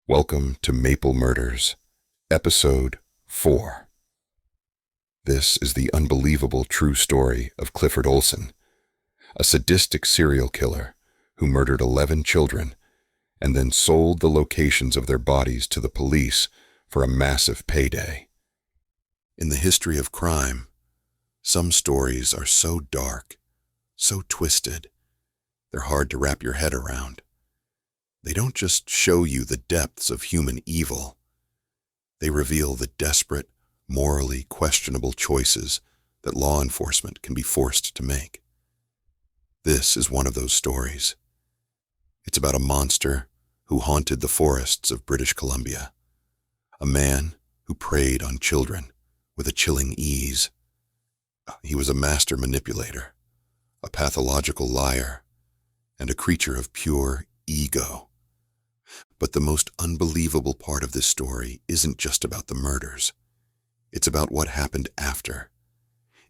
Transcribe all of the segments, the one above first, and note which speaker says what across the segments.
Speaker 1: Welcome to Maple Murders, Episode 4. This is the unbelievable true story of Clifford Olson, a sadistic serial killer who murdered 11 children and then sold the locations of their bodies to the police for a massive payday. In the history of crime, some stories are so dark, so twisted, they're hard to wrap your head around. They don't just show you the depths of human evil. They reveal the desperate, morally questionable choices that law enforcement can be forced to make. This is one of those stories. It's about a monster who haunted the forests of British Columbia, a man who preyed on children with a chilling ease. He was a master manipulator, a pathological liar, and a creature of pure ego. But the most unbelievable part of this story isn't just about the murders. It's about what happened after.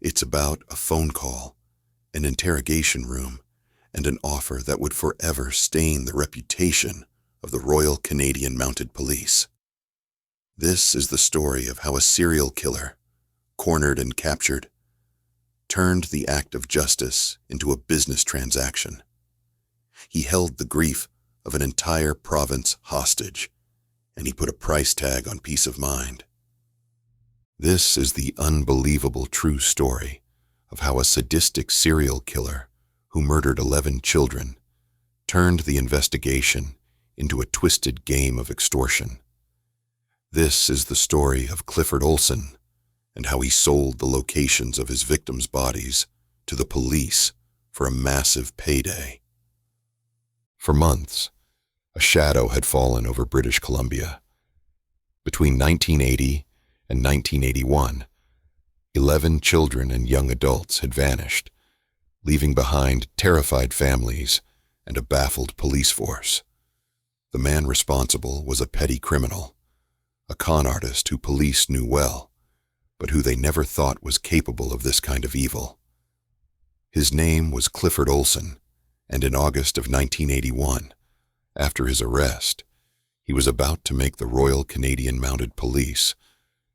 Speaker 1: It's about a phone call, an interrogation room, and an offer that would forever stain the reputation of the Royal Canadian Mounted Police. This is the story of how a serial killer, cornered and captured, turned the act of justice into a business transaction. He held the grief of an entire province hostage, and he put a price tag on peace of mind. This is the unbelievable true story of how a sadistic serial killer who murdered 11 children turned the investigation into a twisted game of extortion. This is the story of Clifford Olson and how he sold the locations of his victims' bodies to the police for a massive payday. For months, a shadow had fallen over British Columbia. Between 1980 and 1981, 11 children and young adults had vanished, leaving behind terrified families and a baffled police force. The man responsible was a petty criminal, a con artist who police knew well, but who they never thought was capable of this kind of evil. His name was Clifford Olson, and in August of 1981, after his arrest, he was about to make the Royal Canadian Mounted Police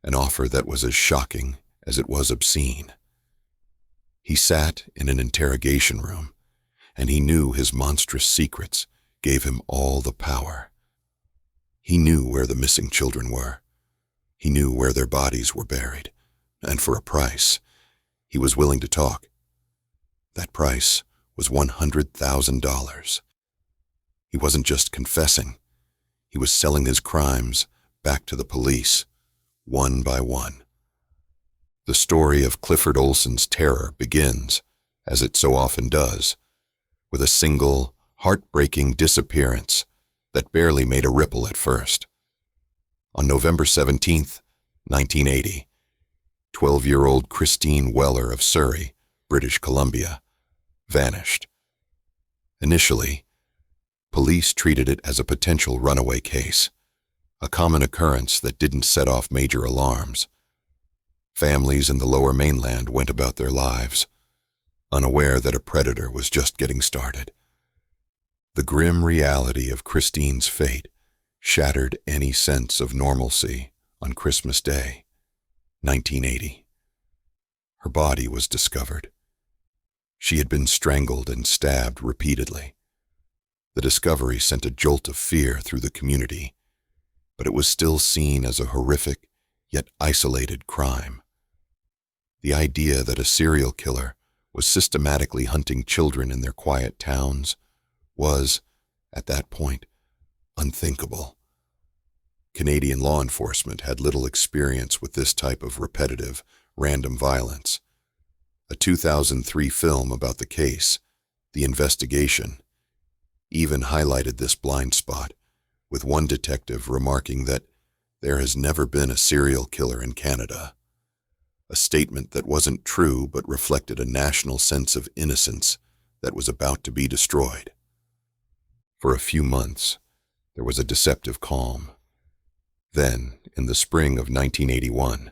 Speaker 1: an offer that was as shocking as it was obscene. He sat in an interrogation room, and he knew his monstrous secrets gave him all the power. He knew where the missing children were. He knew where their bodies were buried, and for a price, he was willing to talk. That price was $100,000. He wasn't just confessing, he was selling his crimes back to the police, one by one. The story of Clifford Olson's terror begins, as it so often does, with a single, heartbreaking disappearance that barely made a ripple at first. On November 17th, 1980, 12-year-old Christine Weller of Surrey, British Columbia, vanished. Initially, police treated it as a potential runaway case, a common occurrence that didn't set off major alarms. Families in the Lower Mainland went about their lives, unaware that a predator was just getting started. The grim reality of Christine's fate shattered any sense of normalcy on Christmas Day, 1980. Her body was discovered. She had been strangled and stabbed repeatedly. The discovery sent a jolt of fear through the community, but it was still seen as a horrific yet isolated crime. The idea that a serial killer was systematically hunting children in their quiet towns was, at that point, unthinkable. Canadian law enforcement had little experience with this type of repetitive, random violence. A 2003 film about the case, The Investigation, even highlighted this blind spot, with one detective remarking that there has never been a serial killer in Canada, a statement that wasn't true but reflected a national sense of innocence that was about to be destroyed. For a few months, there was a deceptive calm. Then, in the spring of 1981,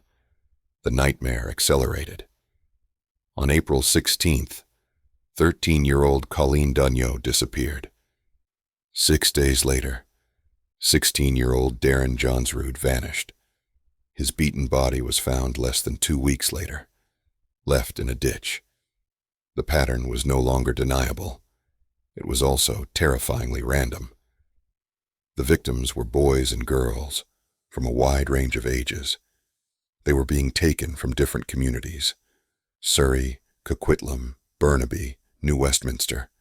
Speaker 1: the nightmare accelerated. On April 16th, 13-year-old Colleen Dunyo disappeared. 6 days later, 16-year-old Darren Johnsrud vanished. His beaten body was found less than 2 weeks later, left in a ditch. The pattern was no longer deniable. It was also terrifyingly random. The victims were boys and girls from a wide range of ages. They were being taken from different communities: Surrey, Coquitlam, Burnaby, New Westminster.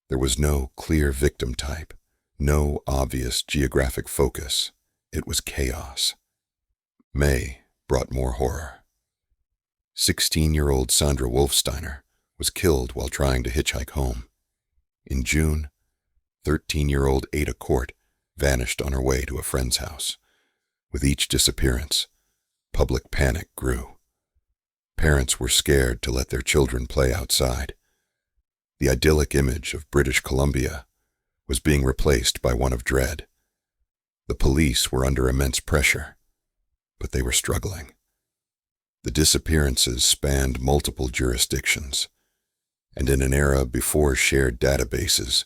Speaker 1: There was no clear victim type, no obvious geographic focus. It was chaos. May brought more horror. 16-year-old Sandra Wolfsteiner was killed while trying to hitchhike home. In June, 13-year-old Ada Court vanished on her way to a friend's house. With each disappearance, public panic grew. Parents were scared to let their children play outside. The idyllic image of British Columbia was being replaced by one of dread. The police were under immense pressure, but they were struggling. The disappearances spanned multiple jurisdictions, and in an era before shared databases,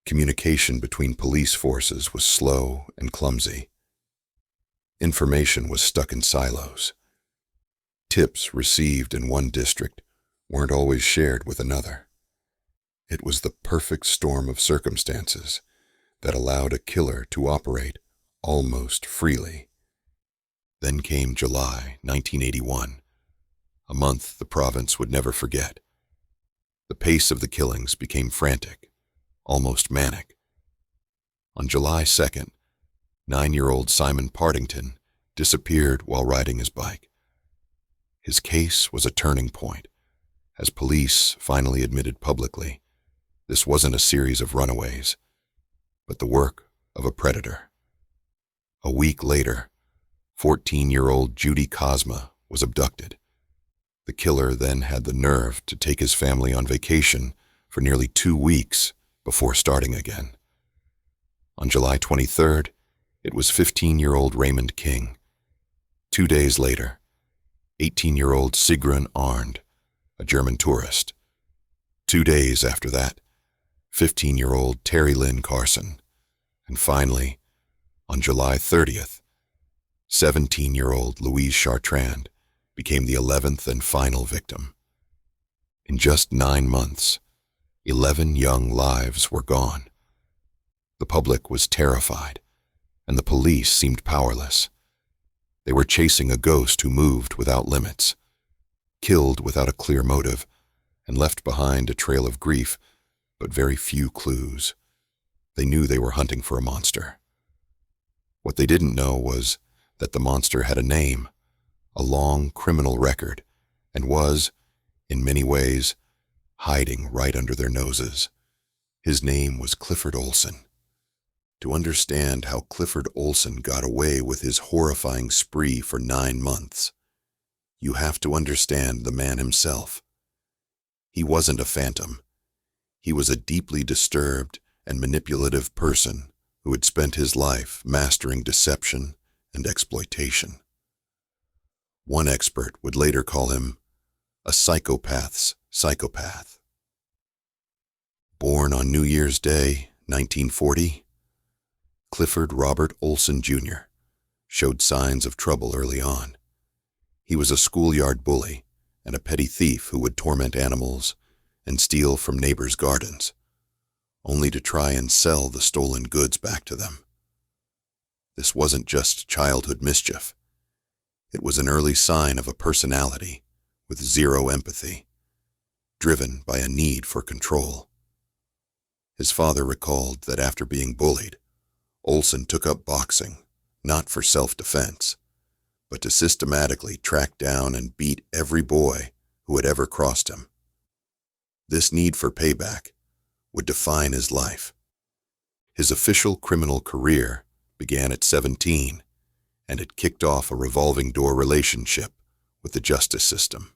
Speaker 1: communication between police forces was slow and clumsy. Information was stuck in silos. Tips received in one district weren't always shared with another. It was the perfect storm of circumstances that allowed a killer to operate almost freely. Then came July 1981, a month the province would never forget. The pace of the killings became frantic, almost manic. On July 2nd, 9-year-old Simon Partington disappeared while riding his bike. His case was a turning point, as police finally admitted publicly this wasn't a series of runaways, but the work of a predator. A week later, 14-year-old Judy Cosma was abducted. The killer then had the nerve to take his family on vacation for nearly 2 weeks before starting again. On July 23rd, it was 15-year-old Raymond King. 2 days later, 18-year-old Sigrun Arndt, a German tourist. 2 days after that, 15-year-old Terry Lynn Carson. And finally, on July 30th, 17-year-old Louise Chartrand became the 11th and final victim. In just 9 months, 11 young lives were gone. The public was terrified, and the police seemed powerless. They were chasing a ghost who moved without limits, killed without a clear motive, and left behind a trail of grief, but very few clues. They knew they were hunting for a monster. What they didn't know was that the monster had a name, a long criminal record, and was, in many ways, hiding right under their noses. His name was Clifford Olson. To understand how Clifford Olson got away with his horrifying spree for 9 months, you have to understand the man himself. He wasn't a phantom. He was a deeply disturbed and manipulative person who had spent his life mastering deception and exploitation. One expert would later call him a psychopath's psychopath. Born on New Year's Day, 1940, Clifford Robert Olson Jr. showed signs of trouble early on. He was a schoolyard bully and a petty thief who would torment animals and steal from neighbors' gardens, only to try and sell the stolen goods back to them. This wasn't just childhood mischief. It was an early sign of a personality with zero empathy, driven by a need for control. His father recalled that after being bullied, Olson took up boxing, not for self-defense, but to systematically track down and beat every boy who had ever crossed him. This need for payback would define his life. His official criminal career began at 17, and it kicked off a revolving door relationship with the justice system.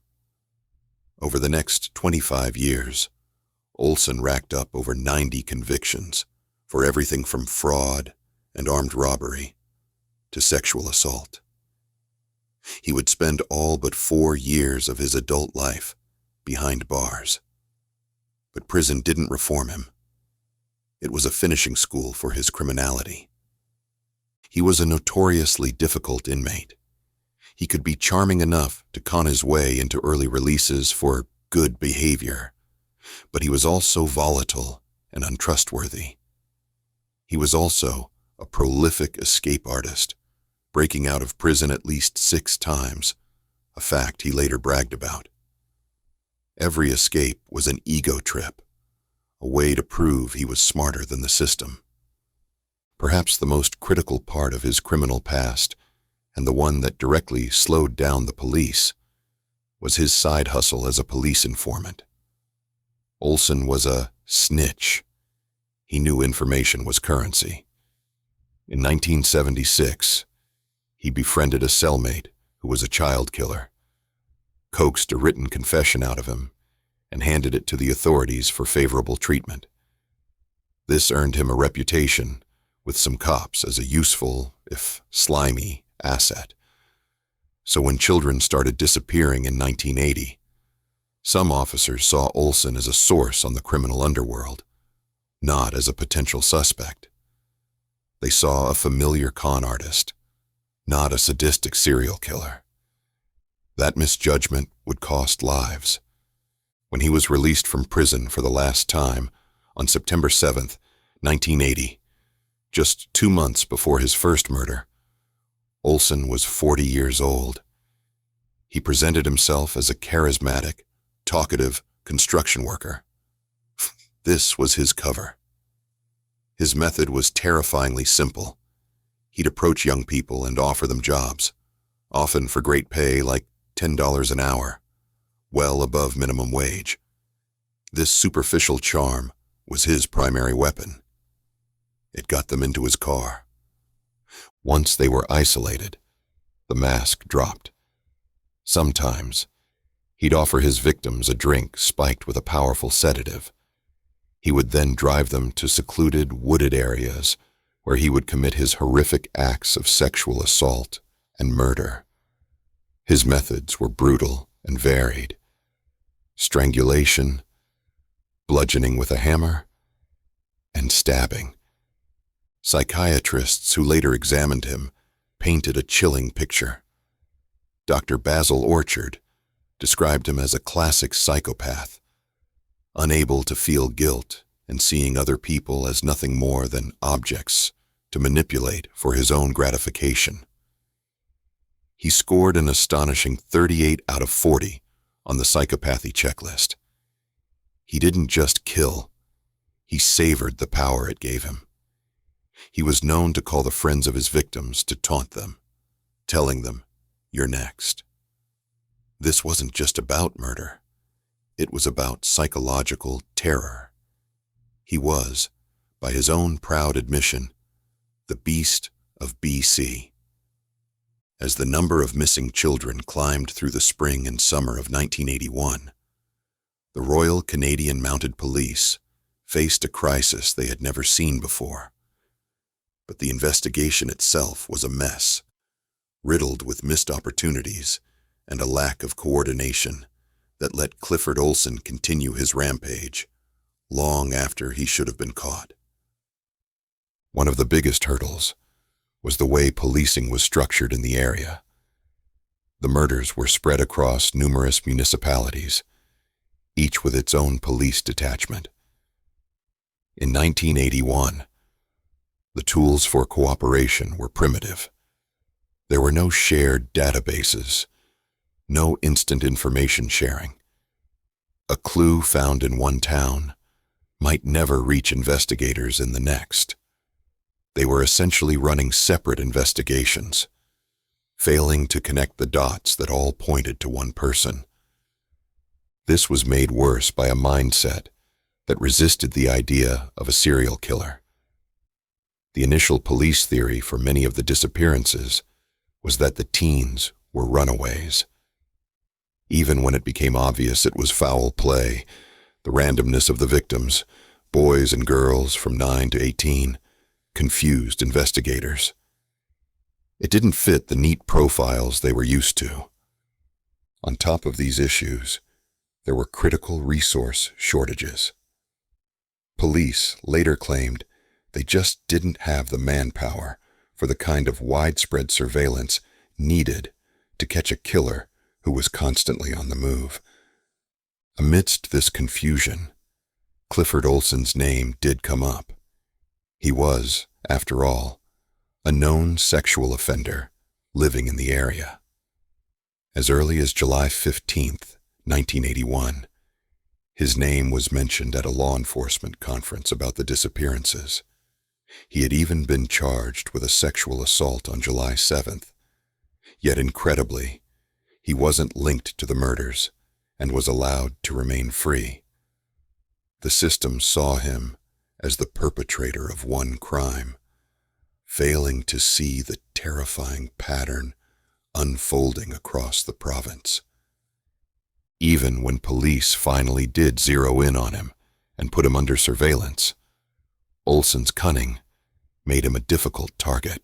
Speaker 1: Over the next 25 years, Olson racked up over 90 convictions for everything from fraud and armed robbery to sexual assault. He would spend all but 4 years of his adult life behind bars. But prison didn't reform him. It was a finishing school for his criminality. He was a notoriously difficult inmate. He could be charming enough to con his way into early releases for good behavior, but he was also volatile and untrustworthy. He was also a prolific escape artist, breaking out of prison at least 6 times, a fact he later bragged about. Every escape was an ego trip, a way to prove he was smarter than the system. Perhaps the most critical part of his criminal past, and the one that directly slowed down the police, was his side hustle as a police informant. Olson was a snitch. He knew information was currency. In 1976, he befriended a cellmate who was a child killer, coaxed a written confession out of him, and handed it to the authorities for favorable treatment. This earned him a reputation with some cops as a useful, if slimy, asset. So when children started disappearing in 1980, some officers saw Olson as a source on the criminal underworld, not as a potential suspect. They saw a familiar con artist, not a sadistic serial killer. That misjudgment would cost lives. When he was released from prison for the last time on September 7th, 1980, just 2 months before his first murder, Olson was 40 years old. He presented himself as a charismatic, talkative construction worker. This was his cover. His method was terrifyingly simple. He'd approach young people and offer them jobs, often for great pay like $10 an hour, well above minimum wage. This superficial charm was his primary weapon. It got them into his car. Once they were isolated, the mask dropped. Sometimes, he'd offer his victims a drink spiked with a powerful sedative. He would then drive them to secluded, wooded areas where he would commit his horrific acts of sexual assault and murder. His methods were brutal and varied. Strangulation, bludgeoning with a hammer, and stabbing. Psychiatrists who later examined him painted a chilling picture. Dr. Basil Orchard described him as a classic psychopath, unable to feel guilt and seeing other people as nothing more than objects to manipulate for his own gratification. He scored an astonishing 38 out of 40 on the psychopathy checklist. He didn't just kill, he savored the power it gave him. He was known to call the friends of his victims to taunt them, telling them, "You're next." This wasn't just about murder. It was about psychological terror. He was, by his own proud admission, the beast of BC. As the number of missing children climbed through the spring and summer of 1981, the Royal Canadian Mounted Police faced a crisis they had never seen before. But the investigation itself was a mess, riddled with missed opportunities and a lack of coordination that let Clifford Olson continue his rampage long after he should have been caught. One of the biggest hurdles was the way policing was structured in the area. The murders were spread across numerous municipalities, each with its own police detachment. In 1981, the tools for cooperation were primitive. There were no shared databases, no instant information sharing. A clue found in one town might never reach investigators in the next. They were essentially running separate investigations, failing to connect the dots that all pointed to one person. This was made worse by a mindset that resisted the idea of a serial killer. The initial police theory for many of the disappearances was that the teens were runaways. Even when it became obvious it was foul play, the randomness of the victims, boys and girls from 9 to 18, confused investigators. It didn't fit the neat profiles they were used to. On top of these issues, there were critical resource shortages. Police later claimed they just didn't have the manpower for the kind of widespread surveillance needed to catch a killer who was constantly on the move. Amidst this confusion, Clifford Olson's name did come up. He was, after all, a known sexual offender living in the area. As early as July 15th, 1981, his name was mentioned at a law enforcement conference about the disappearances. He had even been charged with a sexual assault on July 7th. Yet incredibly, he wasn't linked to the murders and was allowed to remain free. The system saw him as the perpetrator of one crime, failing to see the terrifying pattern unfolding across the province. Even when police finally did zero in on him and put him under surveillance, Olson's cunning made him a difficult target.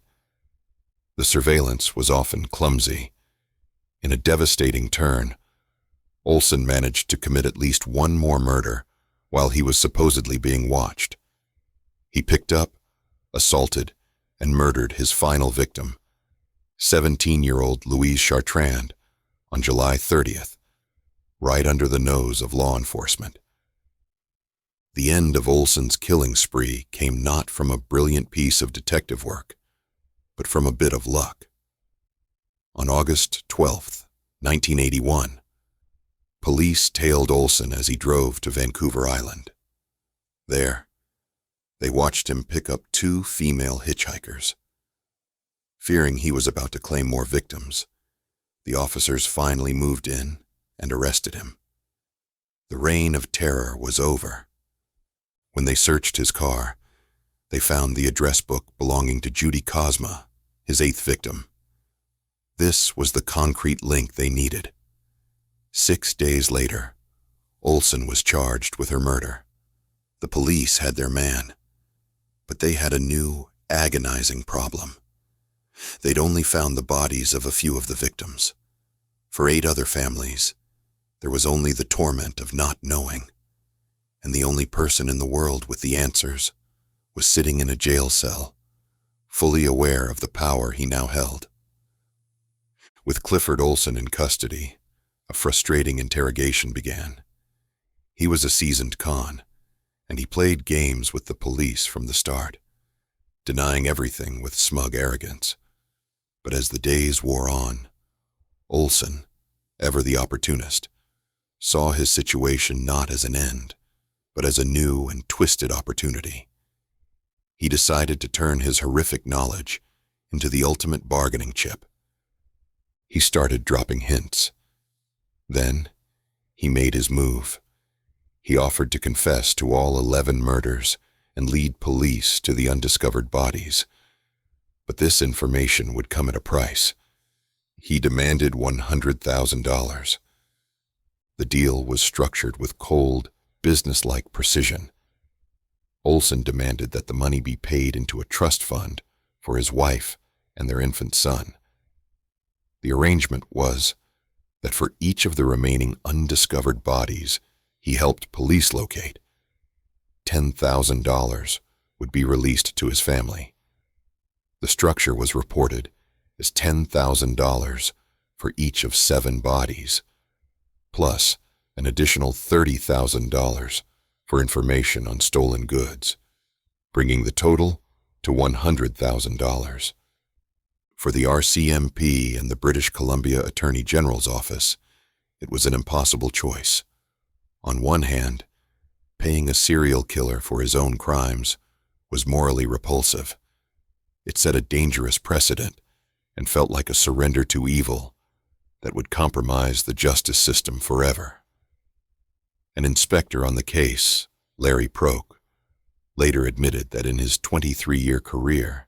Speaker 1: The surveillance was often clumsy. In a devastating turn, Olson managed to commit at least one more murder while he was supposedly being watched. He picked up, assaulted, and murdered his final victim, 17-year-old Louise Chartrand, on July 30th, right under the nose of law enforcement. The end of Olson's killing spree came not from a brilliant piece of detective work, but from a bit of luck. On August 12th, 1981, police tailed Olson as he drove to Vancouver Island. There, they watched him pick up two female hitchhikers. Fearing he was about to claim more victims, the officers finally moved in and arrested him. The reign of terror was over. When they searched his car, they found the address book belonging to Judy Cosma, his 8th victim. This was the concrete link they needed. 6 days later, Olson was charged with her murder. The police had their man, but they had a new, agonizing problem. They'd only found the bodies of a few of the victims. For 8 other families, there was only the torment of not knowing, and the only person in the world with the answers was sitting in a jail cell, fully aware of the power he now held. With Clifford Olson in custody, a frustrating interrogation began. He was a seasoned con, and he played games with the police from the start, denying everything with smug arrogance. But as the days wore on, Olson, ever the opportunist, saw his situation not as an end, but as a new and twisted opportunity. He decided to turn his horrific knowledge into the ultimate bargaining chip. He started dropping hints. Then, he made his move. He offered to confess to all 11 murders and lead police to the undiscovered bodies. But this information would come at a price. He demanded $100,000. The deal was structured with cold, businesslike precision. Olson demanded that the money be paid into a trust fund for his wife and their infant son. The arrangement was that for each of the remaining undiscovered bodies he helped police locate, $10,000 would be released to his family. The structure was reported as $10,000 for each of 7 bodies, plus an additional $30,000 for information on stolen goods, bringing the total to $100,000. For the RCMP and the British Columbia Attorney General's office, it was an impossible choice. On one hand, paying a serial killer for his own crimes was morally repulsive. It set a dangerous precedent and felt like a surrender to evil that would compromise the justice system forever. An inspector on the case, Larry Proke, later admitted that in his 23-year career,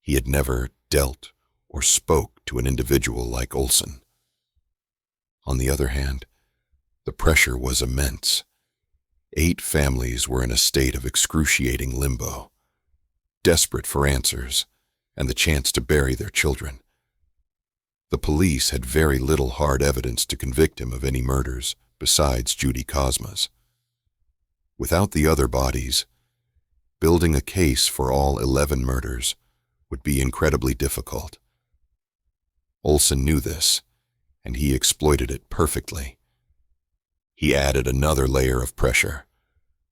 Speaker 1: he had never dealt or spoke to an individual like Olson. On the other hand, the pressure was immense. 8 families were in a state of excruciating limbo, desperate for answers and the chance to bury their children. The police had very little hard evidence to convict him of any murders besides Judy Cosma's. Without the other bodies, building a case for all 11 murders would be incredibly difficult. Olson knew this, and he exploited it perfectly. He added another layer of pressure,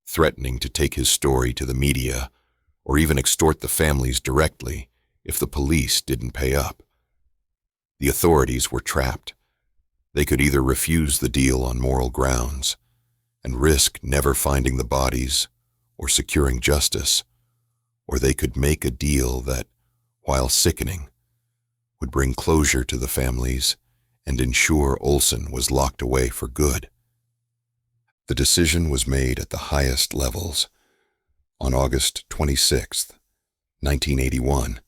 Speaker 1: threatening to take his story to the media or even extort the families directly if the police didn't pay up. The authorities were trapped. They could either refuse the deal on moral grounds and risk never finding the bodies or securing justice, or they could make a deal that, while sickening, would bring closure to the families and ensure Olson was locked away for good. The decision was made at the highest levels. On August 26, 1981,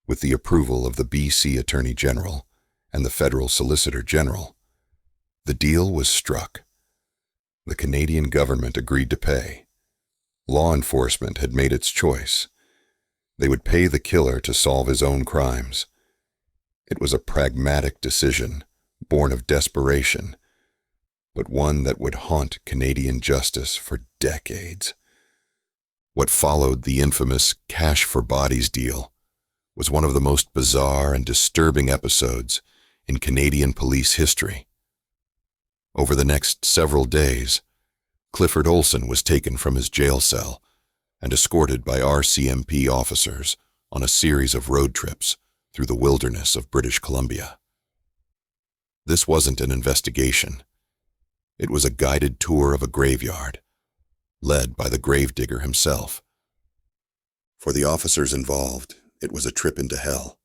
Speaker 1: with the approval of the BC Attorney General and the Federal Solicitor General, the deal was struck. The Canadian government agreed to pay. Law enforcement had made its choice. They would pay the killer to solve his own crimes. It was a pragmatic decision, born of desperation, but one that would haunt Canadian justice for decades. What followed the infamous Cash for Bodies deal was one of the most bizarre and disturbing episodes in Canadian police history. Over the next several days, Clifford Olson was taken from his jail cell and escorted by RCMP officers on a series of road trips through the wilderness of British Columbia. This wasn't an investigation. It was a guided tour of a graveyard, led by the gravedigger himself. For the officers involved, it was a trip into hell.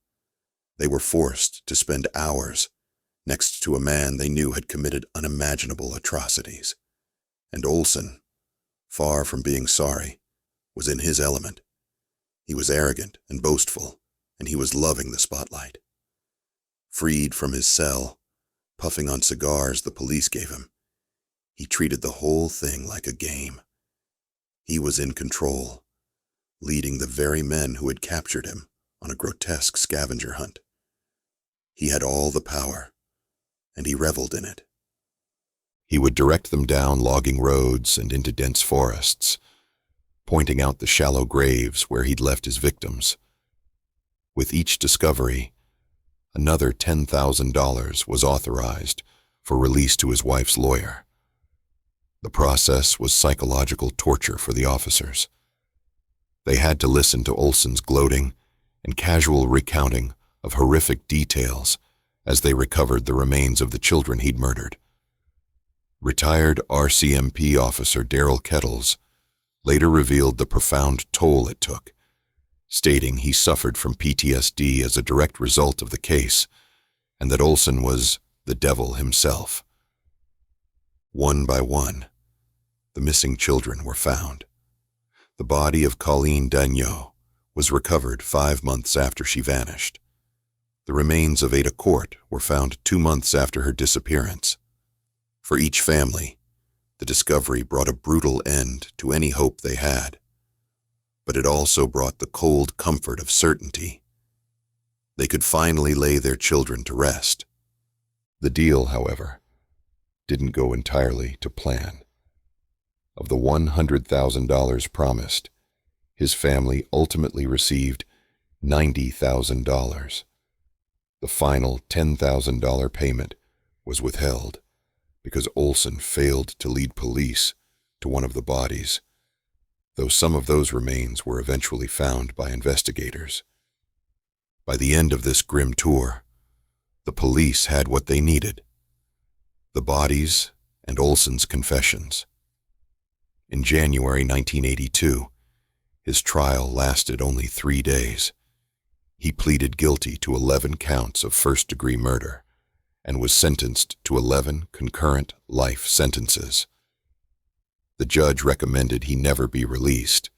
Speaker 1: They were forced to spend hours next to a man they knew had committed unimaginable atrocities. And Olson, far from being sorry, was in his element. He was arrogant and boastful, and he was loving the spotlight. Freed from his cell, puffing on cigars the police gave him, he treated the whole thing like a game. He was in control, leading the very men who had captured him on a grotesque scavenger hunt. He had all the power, and he reveled in it. He would direct them down logging roads and into dense forests, pointing out the shallow graves where he'd left his victims. With each discovery, another $10,000 was authorized for release to his wife's lawyer. The process was psychological torture for the officers. They had to listen to Olson's gloating and casual recounting of horrific details as they recovered the remains of the children he'd murdered. Retired RCMP officer Daryl Kettles later revealed the profound toll it took, stating he suffered from PTSD as a direct result of the case, and that Olson was the devil himself. One by one, the missing children were found. The body of Colleen Daigneault was recovered 5 months after she vanished. The remains of Ada Court were found 2 months after her disappearance. For each family, the discovery brought a brutal end to any hope they had, but it also brought the cold comfort of certainty. They could finally lay their children to rest. The deal, however, didn't go entirely to plan. Of the $100,000 promised, his family ultimately received $90,000. The final $10,000 payment was withheld because Olson failed to lead police to one of the bodies, though some of those remains were eventually found by investigators. By the end of this grim tour, the police had what they needed: the bodies and Olson's confessions. In January 1982, his trial lasted only 3 days. He pleaded guilty to 11 counts of first-degree murder and was sentenced to 11 concurrent life sentences. The judge recommended he never be released,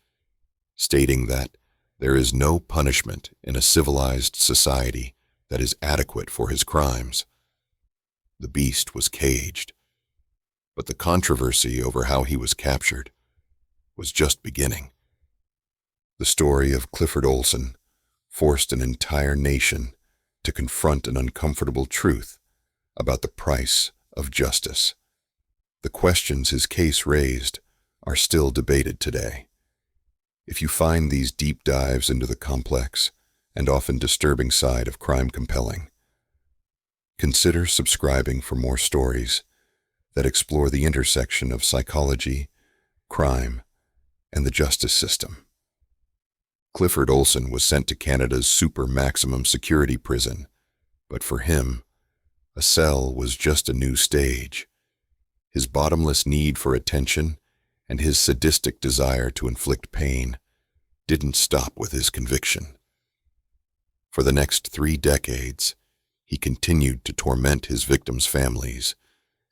Speaker 1: stating that there is no punishment in a civilized society that is adequate for his crimes. The beast was caged, but the controversy over how he was captured was just beginning. The story of Clifford Olson forced an entire nation to confront an uncomfortable truth about the price of justice. The questions his case raised are still debated today. If you find these deep dives into the complex, and often disturbing side of crime compelling. Consider subscribing for more stories that explore the intersection of psychology, crime, and the justice system. Clifford Olson was sent to Canada's super maximum security prison, but for him, a cell was just a new stage. His bottomless need for attention and his sadistic desire to inflict pain didn't stop with his conviction. For the next 3 decades, he continued to torment his victims' families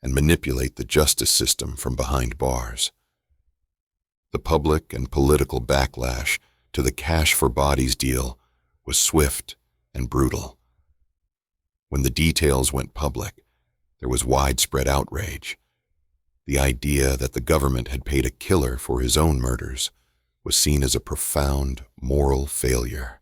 Speaker 1: and manipulate the justice system from behind bars. The public and political backlash to the cash for bodies deal was swift and brutal. When the details went public, there was widespread outrage. The idea that the government had paid a killer for his own murders was seen as a profound moral failure.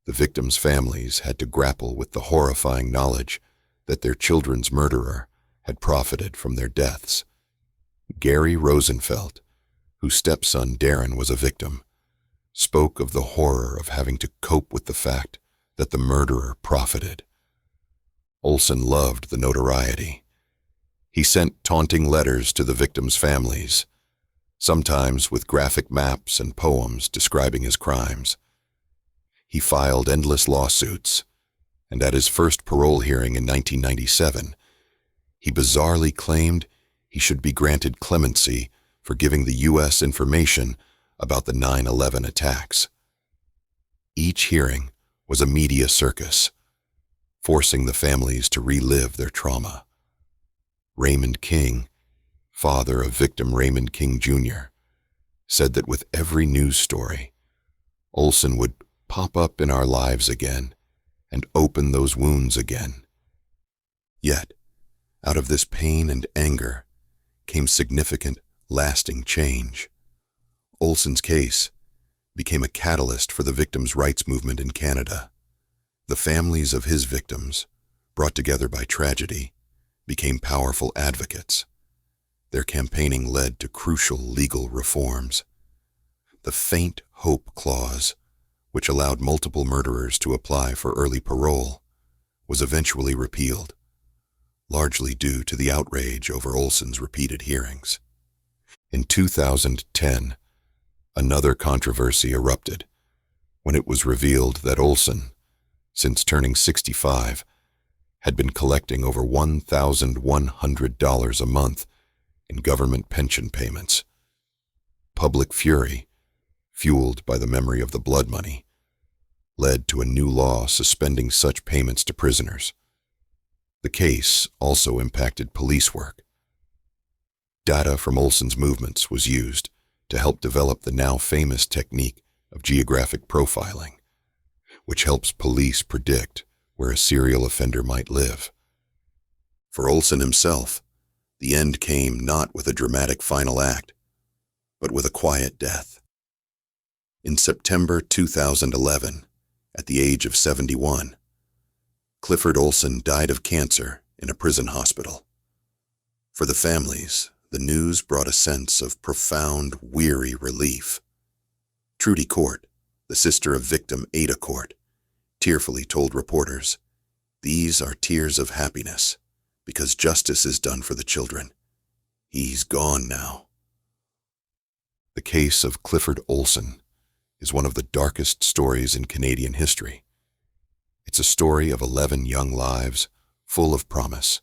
Speaker 1: The victims' families had to grapple with the horrifying knowledge that their children's murderer had profited from their deaths. Gary Rosenfeld, whose stepson Darren was a victim, spoke of the horror of having to cope with the fact that the murderer profited. Olson loved the notoriety. He sent taunting letters to the victims' families, sometimes with graphic maps and poems describing his crimes. He filed endless lawsuits, and at his first parole hearing in 1997, he bizarrely claimed he should be granted clemency for giving the U.S. information about the 9/11 attacks. Each hearing was a media circus, forcing the families to relive their trauma. Raymond King, father of victim Raymond King Jr., said that with every news story, Olson would pop up in our lives again and open those wounds again. Yet, out of this pain and anger came significant, lasting change. Olson's case became a catalyst for the victims' rights movement in Canada. The families of his victims, brought together by tragedy, became powerful advocates. Their campaigning led to crucial legal reforms. The faint hope clause, which allowed multiple murderers to apply for early parole, was eventually repealed, largely due to the outrage over Olson's repeated hearings. In 2010, another controversy erupted when it was revealed that Olson, since turning 65, had been collecting over $1,100 a month in government pension payments. Public fury, fueled by the memory of the blood money, led to a new law suspending such payments to prisoners. The case also impacted police work. Data from Olson's movements was used to help develop the now famous technique of geographic profiling, which helps police predict where a serial offender might live. For Olson himself, the end came not with a dramatic final act, but with a quiet death. In September 2011, at the age of 71, Clifford Olson died of cancer in a prison hospital. For the families, the news brought a sense of profound, weary relief. Trudy Court, the sister of victim Ada Court, tearfully told reporters, "These are tears of happiness, because justice is done for the children. He's gone now." The case of Clifford Olson is one of the darkest stories in Canadian history. It's a story of 11 young lives, full of promise,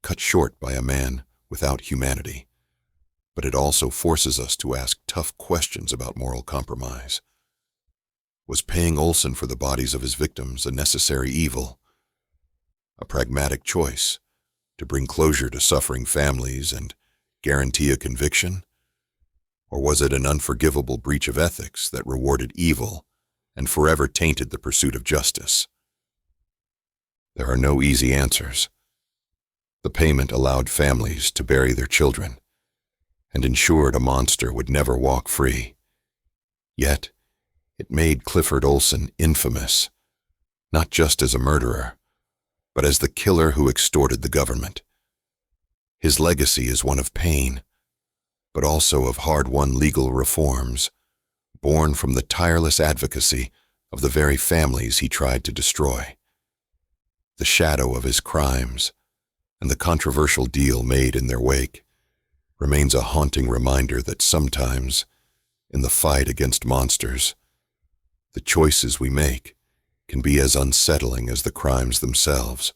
Speaker 1: cut short by a man without humanity. But it also forces us to ask tough questions about moral compromise. Was paying Olson for the bodies of his victims a necessary evil? A pragmatic choice to bring closure to suffering families and guarantee a conviction? Or was it an unforgivable breach of ethics that rewarded evil and forever tainted the pursuit of justice? There are no easy answers. The payment allowed families to bury their children and ensured a monster would never walk free. Yet, it made Clifford Olson infamous, not just as a murderer, but as the killer who extorted the government. His legacy is one of pain, but also of hard-won legal reforms, born from the tireless advocacy of the very families he tried to destroy. The shadow of his crimes and the controversial deal made in their wake remains a haunting reminder that sometimes, in the fight against monsters, the choices we make can be as unsettling as the crimes themselves.